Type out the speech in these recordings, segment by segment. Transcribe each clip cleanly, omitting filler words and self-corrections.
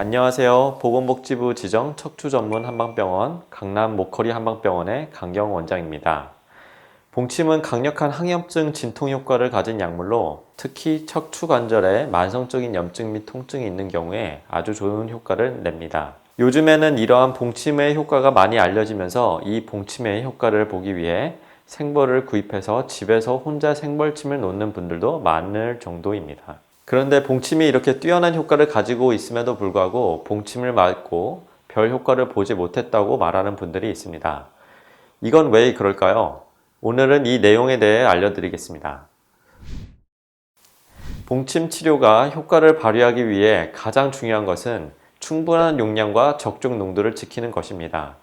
안녕하세요. 보건복지부 지정 척추 전문 한방병원 강남 목허리 한방병원의 강경 원장입니다. 봉침은 강력한 항염증 진통 효과를 가진 약물로 특히 척추 관절에 만성적인 염증 및 통증이 있는 경우에 아주 좋은 효과를 냅니다. 요즘에는 이러한 봉침의 효과가 많이 알려지면서 이 봉침의 효과를 보기 위해 생벌을 구입해서 집에서 혼자 생벌침을 놓는 분들도 많을 정도입니다. 그런데 봉침이 이렇게 뛰어난 효과를 가지고 있음에도 불구하고 봉침을 맞고 별 효과를 보지 못했다고 말하는 분들이 있습니다. 이건 왜 그럴까요? 오늘은 이 내용에 대해 알려드리겠습니다. 봉침 치료가 효과를 발휘하기 위해 가장 중요한 것은 충분한 용량과 적정 농도를 지키는 것입니다.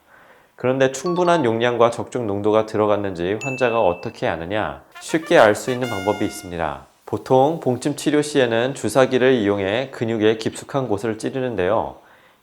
그런데 충분한 용량과 적정 농도가 들어갔는지 환자가 어떻게 아느냐? 쉽게 알 수 있는 방법이 있습니다. 보통 봉침 치료 시에는 주사기를 이용해 근육의 깊숙한 곳을 찌르는데요.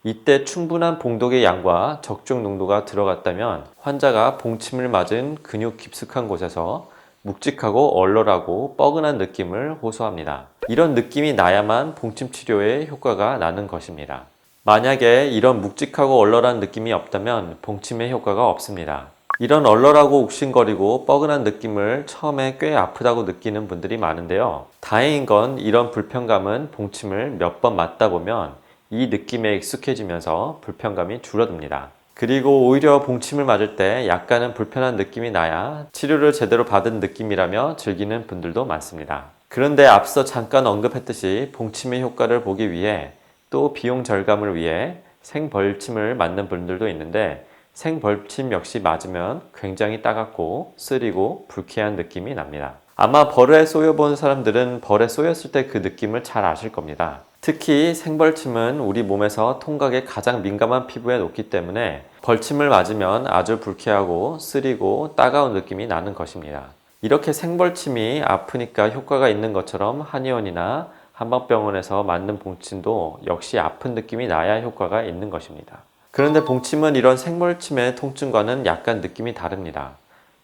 이때 충분한 봉독의 양과 적정 농도가 들어갔다면 환자가 봉침을 맞은 근육 깊숙한 곳에서 묵직하고 얼얼하고 뻐근한 느낌을 호소합니다. 이런 느낌이 나야만 봉침 치료의 효과가 나는 것입니다. 만약에 이런 묵직하고 얼얼한 느낌이 없다면 봉침의 효과가 없습니다. 이런 얼얼하고 욱신거리고 뻐근한 느낌을 처음에 꽤 아프다고 느끼는 분들이 많은데요. 다행인 건 이런 불편감은 봉침을 몇 번 맞다 보면 이 느낌에 익숙해지면서 불편감이 줄어듭니다. 그리고 오히려 봉침을 맞을 때 약간은 불편한 느낌이 나야 치료를 제대로 받은 느낌이라며 즐기는 분들도 많습니다. 그런데 앞서 잠깐 언급했듯이 봉침의 효과를 보기 위해 또 비용 절감을 위해 생벌침을 맞는 분들도 있는데 생벌침 역시 맞으면 굉장히 따갑고 쓰리고 불쾌한 느낌이 납니다. 아마 벌에 쏘여본 사람들은 벌에 쏘였을 때 그 느낌을 잘 아실 겁니다. 특히 생벌침은 우리 몸에서 통각에 가장 민감한 피부에 놓기 때문에 벌침을 맞으면 아주 불쾌하고 쓰리고 따가운 느낌이 나는 것입니다. 이렇게 생벌침이 아프니까 효과가 있는 것처럼 한의원이나 한방병원에서 맞는 봉침도 역시 아픈 느낌이 나야 효과가 있는 것입니다. 그런데 봉침은 이런 생벌침의 통증과는 약간 느낌이 다릅니다.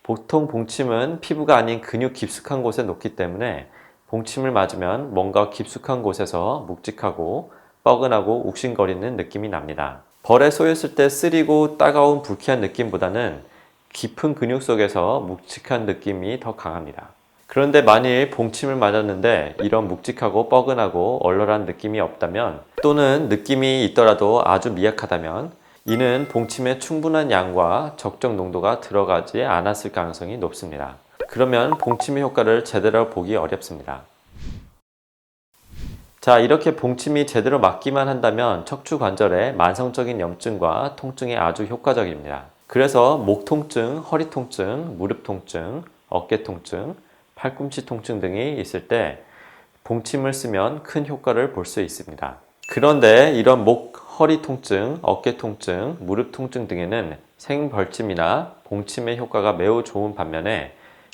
보통 봉침은 피부가 아닌 근육 깊숙한 곳에 놓기 때문에 봉침을 맞으면 뭔가 깊숙한 곳에서 묵직하고 뻐근하고 욱신거리는 느낌이 납니다. 벌에 쏘였을 때 쓰리고 따가운 불쾌한 느낌보다는 깊은 근육 속에서 묵직한 느낌이 더 강합니다. 그런데 만일 봉침을 맞았는데 이런 묵직하고 뻐근하고 얼얼한 느낌이 없다면 또는 느낌이 있더라도 아주 미약하다면 이는 봉침에 충분한 양과 적정 농도가 들어가지 않았을 가능성이 높습니다. 그러면 봉침의 효과를 제대로 보기 어렵습니다. 자, 이렇게 봉침이 제대로 맞기만 한다면 척추 관절의 만성적인 염증과 통증에 아주 효과적입니다. 그래서 목 통증, 허리 통증, 무릎 통증, 어깨 통증, 팔꿈치 통증 등이 있을 때 봉침을 쓰면 큰 효과를 볼 수 있습니다. 그런데 이런 목, 허리 통증, 어깨 통증, 무릎 통증 등에는 생벌침이나 봉침의 효과가 매우 좋은 반면에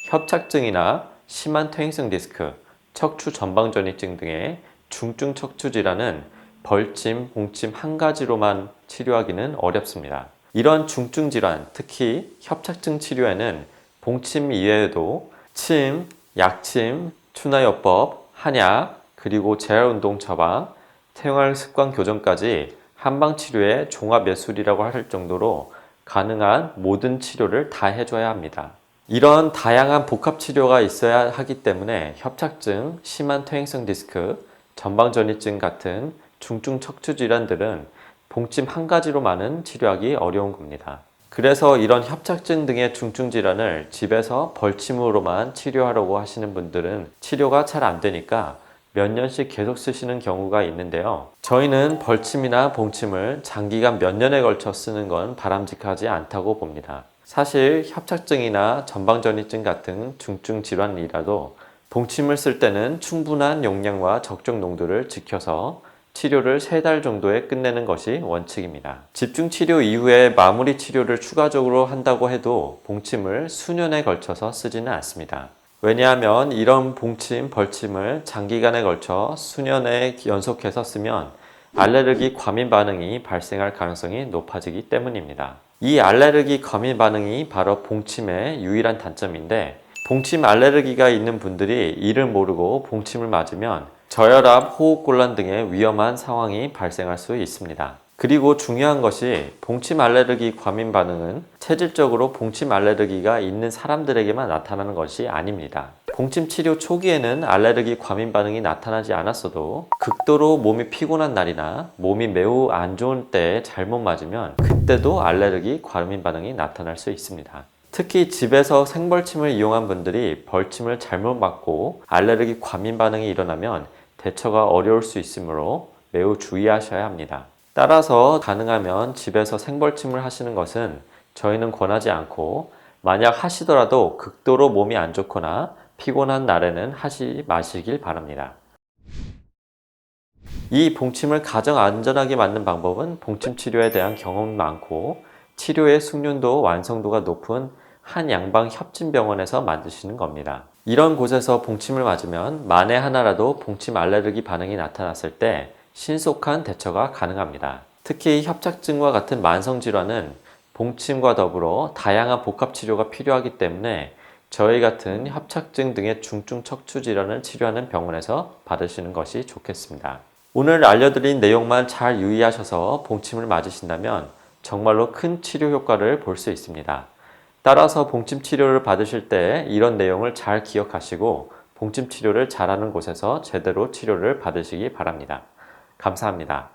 협착증이나 심한 퇴행성 디스크, 척추 전방전이증 등의 중증 척추 질환은 벌침, 봉침 한 가지로만 치료하기는 어렵습니다. 이런 중증 질환, 특히 협착증 치료에는 봉침 이외에도 침, 약침, 추나요법, 한약, 그리고 재활운동 처방, 생활습관 교정까지 한방치료의 종합예술이라고 할 정도로 가능한 모든 치료를 다 해줘야 합니다. 이런 다양한 복합치료가 있어야 하기 때문에 협착증, 심한 퇴행성 디스크, 전방전이증 같은 중증 척추 질환들은 봉침 한 가지로만은 치료하기 어려운 겁니다. 그래서 이런 협착증 등의 중증 질환을 집에서 벌침으로만 치료하려고 하시는 분들은 치료가 잘 안 되니까 몇 년씩 계속 쓰시는 경우가 있는데요. 저희는 벌침이나 봉침을 장기간 몇 년에 걸쳐 쓰는 건 바람직하지 않다고 봅니다. 사실 협착증이나 전방전이증 같은 중증 질환이라도 봉침을 쓸 때는 충분한 용량과 적정 농도를 지켜서 치료를 3달 정도에 끝내는 것이 원칙입니다. 집중치료 이후에 마무리 치료를 추가적으로 한다고 해도 봉침을 수년에 걸쳐서 쓰지는 않습니다. 왜냐하면 이런 봉침, 벌침을 장기간에 걸쳐 수년에 연속해서 쓰면 알레르기 과민 반응이 발생할 가능성이 높아지기 때문입니다. 이 알레르기 과민 반응이 바로 봉침의 유일한 단점인데 봉침 알레르기가 있는 분들이 이를 모르고 봉침을 맞으면 저혈압, 호흡곤란 등의 위험한 상황이 발생할 수 있습니다. 그리고 중요한 것이 봉침 알레르기 과민 반응은 체질적으로 봉침 알레르기가 있는 사람들에게만 나타나는 것이 아닙니다. 봉침 치료 초기에는 알레르기 과민 반응이 나타나지 않았어도 극도로 몸이 피곤한 날이나 몸이 매우 안 좋은 때에 잘못 맞으면 그때도 알레르기 과민 반응이 나타날 수 있습니다. 특히 집에서 생벌침을 이용한 분들이 벌침을 잘못 맞고 알레르기 과민 반응이 일어나면 대처가 어려울 수 있으므로 매우 주의하셔야 합니다. 따라서 가능하면 집에서 생벌침을 하시는 것은 저희는 권하지 않고, 만약 하시더라도 극도로 몸이 안 좋거나 피곤한 날에는 하지 마시길 바랍니다. 이 봉침을 가장 안전하게 맞는 방법은 봉침 치료에 대한 경험이 많고 치료의 숙련도 완성도가 높은 한양방협진병원에서 만드시는 겁니다. 이런 곳에서 봉침을 맞으면 만에 하나라도 봉침 알레르기 반응이 나타났을 때 신속한 대처가 가능합니다. 특히 협착증과 같은 만성질환은 봉침과 더불어 다양한 복합치료가 필요하기 때문에 저희 같은 협착증 등의 중증 척추 질환을 치료하는 병원에서 받으시는 것이 좋겠습니다. 오늘 알려드린 내용만 잘 유의하셔서 봉침을 맞으신다면 정말로 큰 치료 효과를 볼 수 있습니다. 따라서 봉침 치료를 받으실 때 이런 내용을 잘 기억하시고 봉침 치료를 잘하는 곳에서 제대로 치료를 받으시기 바랍니다. 감사합니다.